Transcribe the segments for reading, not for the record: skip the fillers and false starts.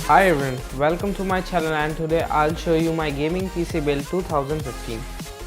Hi everyone, welcome to my channel, and today I'll show you my gaming PC build 2015.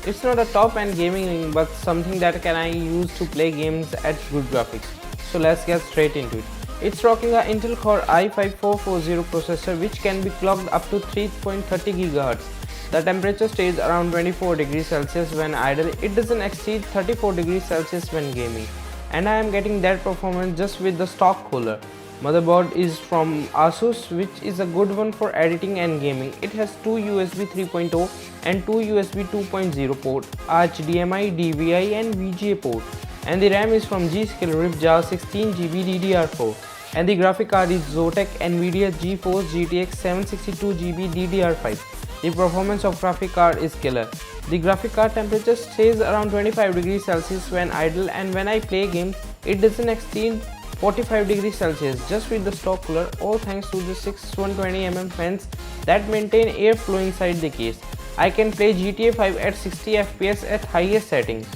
It's not a top end gaming ring but something that I use to play games at good graphics. So let's get straight into it. It's rocking a Intel Core i5-4440 processor which can be clocked up to 3.30 GHz. The temperature stays around 24 degrees Celsius when idle. It doesn't exceed 34 degrees Celsius when gaming. And I am getting that performance just with the stock cooler. Motherboard is from Asus, which is a good one for editing and gaming. It has two USB 3.0 and two USB 2.0 port, HDMI, DVI and VGA port. And the RAM is from gskill ripjaws 16GB DDR4. And the graphic card is Zotac Nvidia GeForce GTX 762GB DDR5. The performance of graphic card is killer. The graphic card temperature stays around 25 degrees Celsius when idle, and when I play games, it doesn't exceed 45 degrees Celsius just with the stock cooler, all thanks to the 6 120mm fans that maintain airflow inside the case. I can play GTA 5 at 60 FPS at highest settings.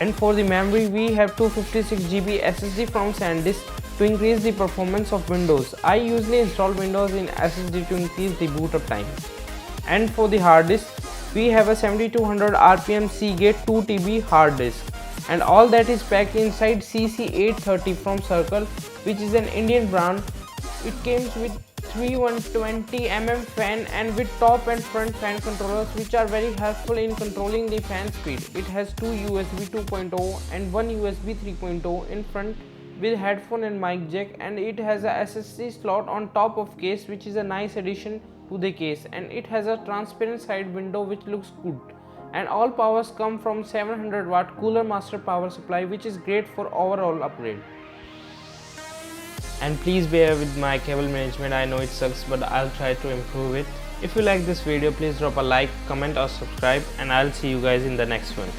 And for the memory, we have 256GB SSD from SanDisk to increase the performance of Windows. I usually install Windows in SSD to increase the boot up time. And for the hard disk, we have a 7200 RPM Seagate 2TB hard disk. And all that is packed inside CC830 from Circle, which is an Indian brand. It comes with 3 120mm fan and with top and front fan controllers, which are very helpful in controlling the fan speed. It has two USB 2.0 and one USB 3.0 in front with headphone and mic jack, and it has a SSD slot on top of case, which is a nice addition to the case, and it has a transparent side window which looks good. And all powers come from 700 watt coolermaster power supply, which is great for overall upgrade. And please bear with my cable management. I know it sucks, but I'll try to improve it. If you like this video, please drop a like, comment or subscribe, and I'll see you guys in the next one.